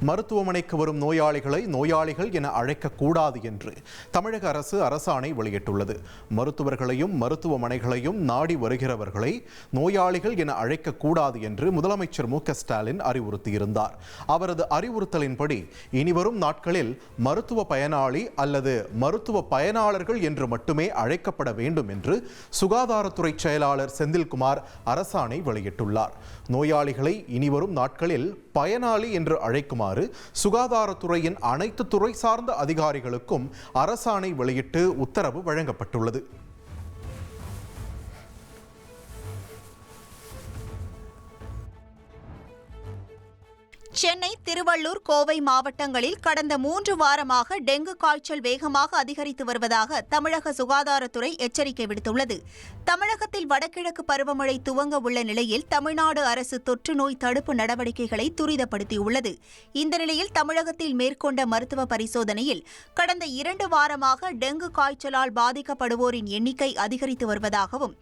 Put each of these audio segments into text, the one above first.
மருத்துவமனைக்கு வரும் நோயாளிகளை நோயாளிகள் என அழைக்கக்கூடாது என்று தமிழக அரசு அரசாணை வெளியிட்டுள்ளது. மருத்துவர்களையும் மருத்துவமனைகளையும் நாடி வருகிறவர்களை நோயாளிகள் என அழைக்கக்கூடாது என்று முதலமைச்சர் மு.க.ஸ்டாலின் அறிவுறுத்தியிருந்தார். அவரது அறிவுறுத்தலின்படி இனிவரும் நாட்களில் மருத்துவ பயனாளி அல்லது மருத்துவ பயனாளர்கள் என்று மட்டுமே அழைக்கப்பட வேண்டும் என்று சுகாதாரத்துறை செயலாளர் செந்தில்குமார் அரசாணை வெளியிட்டுள்ளார். நோயாளிகளை இனிவரும் நாட்களில் பயனாளி என்று அழைக்குமாறு சுகாதாரத்துறையின் அனைத்து துறை சார்ந்த அதிகாரிகளுக்கும் அரசாணை வெளியிட்டு உத்தரவு வழங்கப்பட்டுள்ளது. சென்னை, திருவள்ளூர், கோவை மாவட்டங்களில் கடந்த 3 வாரமாக டெங்கு காய்ச்சல் வேகமாக அதிகரித்து வருவதாக தமிழக சுகாதாரத்துறை எச்சரிக்கை விடுத்துள்ளது. தமிழகத்தில் வடகிழக்கு பருவமழை துவங்க உள்ள நிலையில் தமிழ்நாடு அரசு தொற்று நோய் தடுப்பு நடவடிக்கைகளை துரிதப்படுத்தியுள்ளது. இந்த நிலையில் தமிழகத்தில் மேற்கொண்ட மருத்துவ பரிசோதனையில் கடந்த 2 வாரமாக டெங்கு காய்ச்சலால் பாதிக்கப்படுவோரின் எண்ணிக்கை அதிகரித்து வருவதாகவும்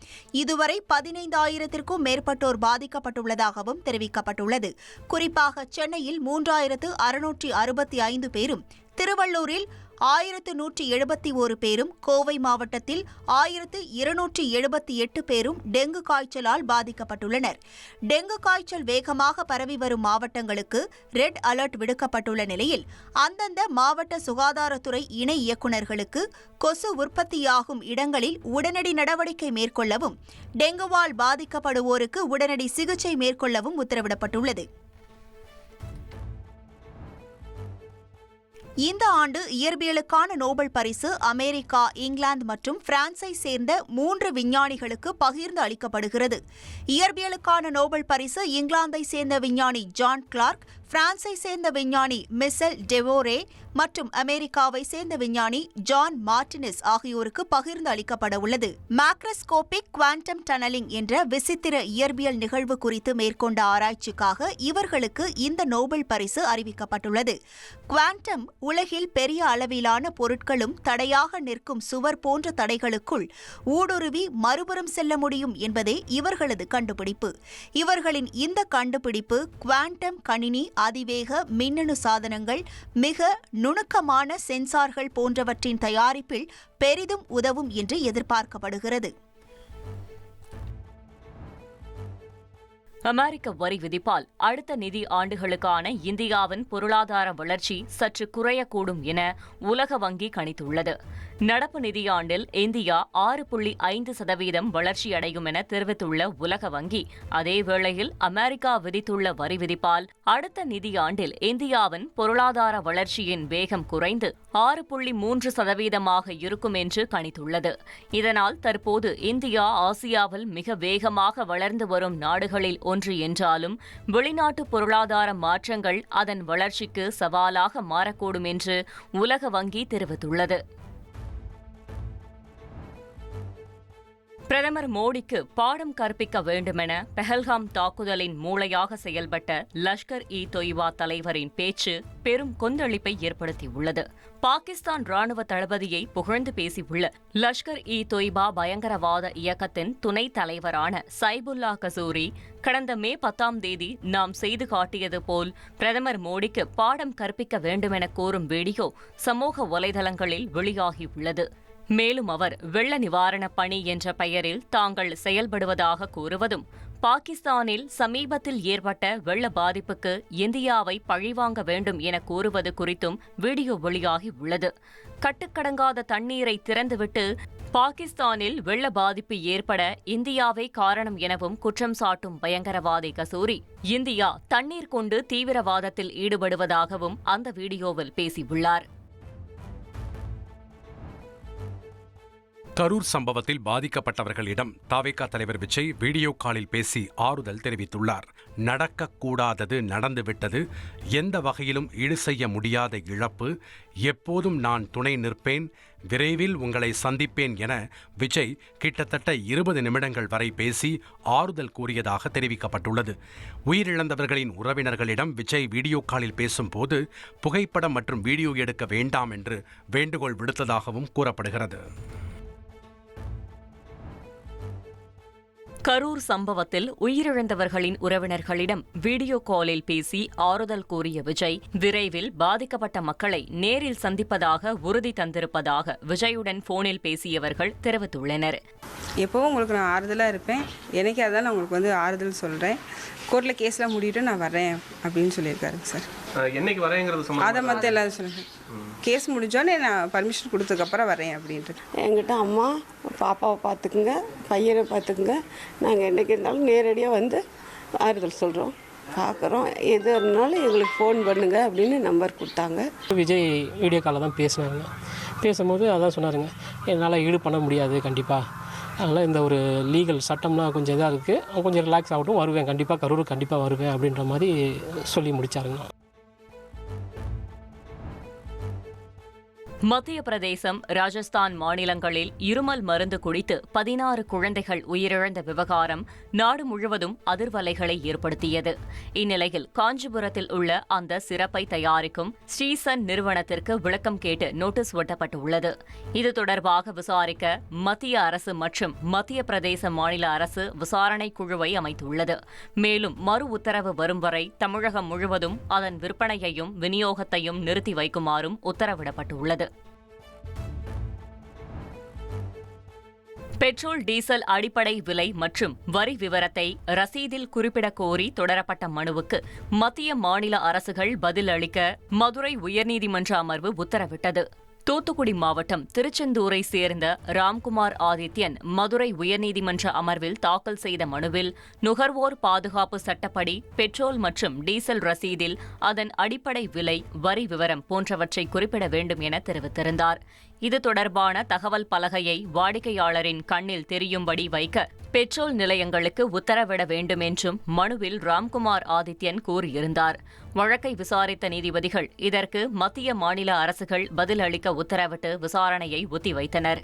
இதுவரை 15,000க்கும் மேற்பட்டோர் பாதிக்கப்பட்டுள்ளதாகவும் தெரிவிக்கப்பட்டுள்ளது. குறிப்பாக சென்னையில் 3,665 பேரும், திருவள்ளூரில் 1,171 பேரும், கோவை மாவட்டத்தில் 1,278 பேரும் டெங்கு காய்ச்சலால் பாதிக்கப்பட்டுள்ளனர். டெங்கு காய்ச்சல் வேகமாக பரவி வரும் மாவட்டங்களுக்கு ரெட் அலர்ட் விடுக்கப்பட்டுள்ள நிலையில் அந்தந்த மாவட்ட சுகாதாரத்துறை இணை இயக்குநர்களுக்கு கொசு உற்பத்தியாகும் இடங்களில் உடனடி நடவடிக்கை மேற்கொள்ளவும், டெங்குவால் பாதிக்கப்படுவோருக்கு உடனடி சிகிச்சை மேற்கொள்ளவும் உத்தரவிடப்பட்டுள்ளது. இந்த ஆண்டு இயற்பியலுக்கான நோபல் பரிசு அமெரிக்கா, இங்கிலாந்து மற்றும் பிரான்ஸை சேர்ந்த 3 விஞ்ஞானிகளுக்கு பகிர்ந்து அளிக்கப்படுகிறது. இயற்பியலுக்கான நோபல் பரிசு இங்கிலாந்தை சேர்ந்த விஞ்ஞானி ஜான் கிளார்க், பிரான்ஸை சேர்ந்த விஞ்ஞானி மிசெல் டெவோரே மற்றும் அமெரிக்காவை சேர்ந்த விஞ்ஞானி ஜான் மார்டினஸ் ஆகியோருக்கு பகிர்ந்து அளிக்கப்பட உள்ளது. மேக்ரோஸ்கோபிக் குவாண்டம் டனலிங் என்ற விசித்திர இயற்பியல் நிகழ்வு குறித்து மேற்கொண்ட ஆராய்ச்சிக்காக இவர்களுக்கு இந்த நோபல் பரிசு அறிவிக்கப்பட்டுள்ளது. குவாண்டம் உலகில் பெரிய அளவிலான பொருட்களும் தடையாக நிற்கும் சுவர் போன்ற தடைகளுக்குள் ஊடுருவி மறுபுறம் செல்ல முடியும் என்பதே இவர்களது கண்டுபிடிப்பு. இவர்களின் இந்த கண்டுபிடிப்பு குவாண்டம் கணினி, அதிவேக மின்னணு சாதனங்கள், மிக நுணுக்கமான சென்சார்கள் போன்றவற்றின் தயாரிப்பில் பெரிதும் உதவும் என்று எதிர்பார்க்கப்படுகிறது. அமெரிக்க வரி விதிப்பால் அடுத்த நிதி ஆண்டுகளுக்கான இந்தியாவின் பொருளாதார வளர்ச்சி சற்று குறையக்கூடும் என உலக வங்கி கணித்துள்ளது. நடப்பு நிதியாண்டில் இந்தியா 6.5% வளர்ச்சியடையும் என தெரிவித்துள்ள உலக வங்கி, அதேவேளையில் அமெரிக்கா விதித்துள்ள வரி விதிப்பால் அடுத்த நிதியாண்டில் இந்தியாவின் பொருளாதார வளர்ச்சியின் வேகம் குறைந்து 6.3% இருக்கும் என்று கணித்துள்ளது. இதனால் தற்போது இந்தியா ஆசியாவில் மிக வேகமாக வளர்ந்து வரும் நாடுகளில் ஒன்று என்றாலும் வெளிநாட்டு பொருளாதார மாற்றங்கள் அதன் வளர்ச்சிக்கு சவாலாக மாறக்கூடும் என்று உலக வங்கி தெரிவித்துள்ளது. பிரதமர் மோடிக்கு பாடம் கற்பிக்க வேண்டுமென பெஹல்காம் தாக்குதலின் மூளையாக செயல்பட்ட லஷ்கர்-இ-தொய்பா தலைவரின் பேச்சு பெரும் கொந்தளிப்பை ஏற்படுத்தியுள்ளது. பாகிஸ்தான் ராணுவ தளபதியை புகழ்ந்து பேசியுள்ள லஷ்கர்-இ-தொய்பா பயங்கரவாத இயக்கத்தின் துணைத் தலைவரான சைபுல்லா கசூரி, கடந்த மே 10ஆம் தேதி நாம் செய்து காட்டியது போல் பிரதமர் மோடிக்கு பாடம் கற்பிக்க வேண்டுமென கோரும் வீடியோ சமூக வலைதளங்களில் வெளியாகியுள்ளது. மேலும் அவர் வெள்ள நிவாரணப் பணி என்ற பெயரில் தாங்கள் செயல்படுவதாக கூறுவதும், பாகிஸ்தானில் சமீபத்தில் ஏற்பட்ட வெள்ள பாதிப்புக்கு இந்தியாவை பழிவாங்க வேண்டும் என கூறுவது குறித்தும் வீடியோ வெளியாகியுள்ளது. கட்டுக்கடங்காத தண்ணீரை திறந்துவிட்டு பாகிஸ்தானில் வெள்ள பாதிப்பு ஏற்பட இந்தியாவே காரணம் எனவும் குற்றம் சாட்டும் பயங்கரவாதி கசூரி, இந்தியா தண்ணீர் கொண்டு தீவிரவாதத்தில் ஈடுபடுவதாகவும் அந்த வீடியோவில் பேசியுள்ளார். கரூர் சம்பவத்தில் பாதிக்கப்பட்டவர்களிடம் தவேகா தலைவர் விஜய் வீடியோ காலில் பேசி ஆறுதல் தெரிவித்துள்ளார். நடக்கக்கூடாதது நடந்துவிட்டது, எந்த வகையிலும் ஈடு செய்ய முடியாத இழப்பு, எப்போதும் நான் துணை நிற்பேன், விரைவில் உங்களை சந்திப்பேன் என விஜய் கிட்டத்தட்ட 20 நிமிடங்கள் வரை பேசி ஆறுதல் கூறியதாக தெரிவிக்கப்பட்டுள்ளது. உயிரிழந்தவர்களின் உறவினர்களிடம் விஜய் வீடியோ காலில் பேசும்போது புகைப்படம் மற்றும் வீடியோ எடுக்க வேண்டாம் என்று வேண்டுகோள் விடுத்ததாகவும் கூறப்படுகிறது. கரூர் சம்பவத்தில் உயிரிழந்தவர்களின் உறவினர்களிடம் வீடியோ காலில் பேசி ஆறுதல் கூறிய விஜய் விரைவில் பாதிக்கப்பட்ட மக்களை நேரில் சந்திப்பதாக உறுதி தந்திருப்பதாக விஜயுடன் போனில் பேசியவர்கள் தெரிவித்துள்ளனர். எப்பவும் உங்களுக்கு நான் ஆறுதலாக இருப்பேன், எனக்கு அதான் நான் உங்களுக்கு ஆறுதல் சொல்கிறேன். கோர்ட்டில் கேஸ்லாம் முடிவிட்டு நான் வரேன் அப்படின்னு சொல்லியிருக்காருங்க சார். என்னைக்கு வரேங்கிறது அதை மற்ற எல்லாரும் சொல்லுங்கள். கேஸ் முடிஞ்சோடனே நான் பர்மிஷன் கொடுத்ததுக்கப்புறம் வரேன் அப்படின்ட்டு. என்கிட்ட அம்மா பாப்பாவை பார்த்துக்குங்க, பையனை பார்த்துக்குங்க, நாங்கள் என்றைக்கு இருந்தாலும் நேரடியாக வந்து ஆறுதல் சொல்கிறோம், பார்க்குறோம், எது இருந்தாலும் எங்களுக்கு ஃபோன் பண்ணுங்க அப்படின்னு நம்பர் கொடுத்தாங்க. விஜய் வீடியோ காலில் தான் பேசினாங்க. பேசும்போது அதான் சொன்னாருங்க, என்னால் ஈடு பண்ண முடியாது கண்டிப்பாக, அதனால் இந்த ஒரு லீகல் சட்டம்லாம் கொஞ்சம் இதாக இருக்குது, கொஞ்சம் ரிலாக்ஸ் ஆகட்டும், வருவேன் கண்டிப்பாக, கரூர் கண்டிப்பாக வருவேன் அப்படின்ற மாதிரி சொல்லி முடித்தாருங்க. மத்திய பிரதேசம், ராஜஸ்தான் மாநிலங்களில் இருமல் மருந்து குடித்து 16 குழந்தைகள் உயிரிழந்த விவகாரம் நாடு முழுவதும் அதிர்வலைகளை ஏற்படுத்தியது. இந்நிலையில் காஞ்சிபுரத்தில் உள்ள அந்த சிரப்பை தயாரிக்கும் ஸ்ரீசன் நிறுவனத்திற்கு விளக்கம் கேட்டு நோட்டீஸ் ஒட்டப்பட்டுள்ளது. இது தொடர்பாக விசாரிக்க மத்திய அரசு மற்றும் மத்திய பிரதேச மாநில அரசு விசாரணை குழுவை அமைத்துள்ளது. மேலும் மறு உத்தரவு வரும் வரை தமிழகம் முழுவதும் அதன் விற்பனையையும் விநியோகத்தையும் நிறுத்தி வைக்குமாறும் உத்தரவிடப்பட்டுள்ளது. பெட்ரோல், டீசல் அடிப்படை விலை மற்றும் வரி விவரத்தை ரசீதில் குறிப்பிடக் கோரி தொடரப்பட்ட மனுவுக்கு மத்திய மாநில அரசுகள் பதில் அளிக்க மதுரை உயர்நீதிமன்ற அமர்வு உத்தரவிட்டது. தூத்துக்குடி மாவட்டம் திருச்செந்தூரை சேர்ந்த ராம்குமார் ஆதித்யன் மதுரை உயர்நீதிமன்ற அமர்வில் தாக்கல் செய்த மனுவில் நுகர்வோர் பாதுகாப்பு சட்டப்படி பெட்ரோல் மற்றும் டீசல் ரசீதில் அதன் அடிப்படை விலை, வரி விவரம் போன்றவற்றை குறிப்பிட வேண்டும் என தெரிவித்திருந்தார். இது தொடர்பான தகவல் பலகையை வாடிக்கையாளரின் கண்ணில் தெரியும்படி வைக்க பெட்ரோல் நிலையங்களுக்கு உத்தரவிட வேண்டும் என்றும் மனுவில் ராம்குமார் ஆதித்யன் கூறியிருந்தார். வழக்கை விசாரித்த நீதிபதிகள் இதற்கு மத்திய மாநில அரசுகள் பதில் அளிக்க உத்தரவிட்டு விசாரணையை ஒத்திவைத்தனர்.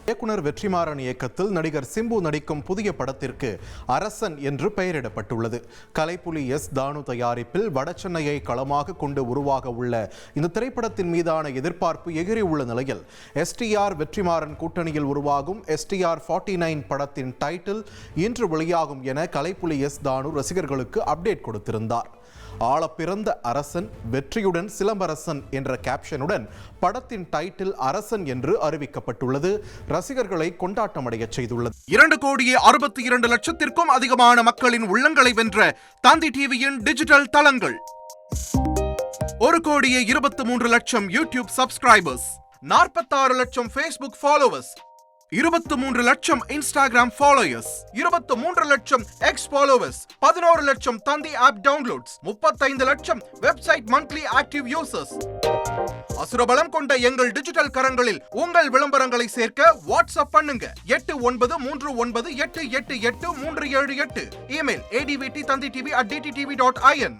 இயக்குனர் வெற்றிமாறன் இயக்கத்தில் நடிகர் சிம்பு நடிக்கும் புதிய படத்திற்கு அரசன் என்று பெயரிடப்பட்டுள்ளது. கலைப்புலி எஸ். தானு தயாரிப்பில் வடசென்னையை களமாக கொண்டு உருவாக உள்ள இந்த திரைப்படத்தின் மீதான எதிர்பார்ப்பு எகிரி உள்ள நிலையில் எஸ்டிஆர் வெற்றிமாறன் கூட்டணியில் உருவாகும் STR 49 படத்தின் டைட்டில் இன்று வெளியாகும் என கலைப்புலி எஸ். தானு ரசிகர்களுக்கு அப்டேட் கொடுத்திருந்தார். ஆளப்பிறந்த அரசன், வெற்றியுடன் சிலம்பரசன் என்ற கேப்ஷனுடன் படத்தின் டைட்டில் அரசன் என்று அறிவிக்கப்பட்டுள்ளது. ரசிகர்களை கொண்டாட்டமடைய செய்துள்ளது. 2,62,00,000 அதிகமான மக்களின் உள்ளங்களை வென்ற தந்தி டிவியின் டிஜிட்டல் தளங்கள், 1,23,00,000 யூடியூப் சப்ஸ்கிரைபர்ஸ், 46 லட்சம் ஃபேஸ்புக் ஃபாலோவர்ஸ், 23 லட்சம் இன்ஸ்டாகிராம் ஃபாலோயர்ஸ், 23 லட்சம் எக்ஸ் ஃபாலோவர்ஸ், 11 லட்சம் தந்தி ஆப் டவுன்லோட்ஸ், 35 லட்சம் வெப்சைட் மந்த்லி ஆக்டிவ் யூசர்ஸ். அசுரபலம் கொண்ட எங்கள் டிஜிட்டல் கரங்களில் உங்கள் விளம்பரங்களை சேர்க்க வாட்ஸ்அப் பண்ணுங்க. 8939888378. Email advttanditv@dttv.in.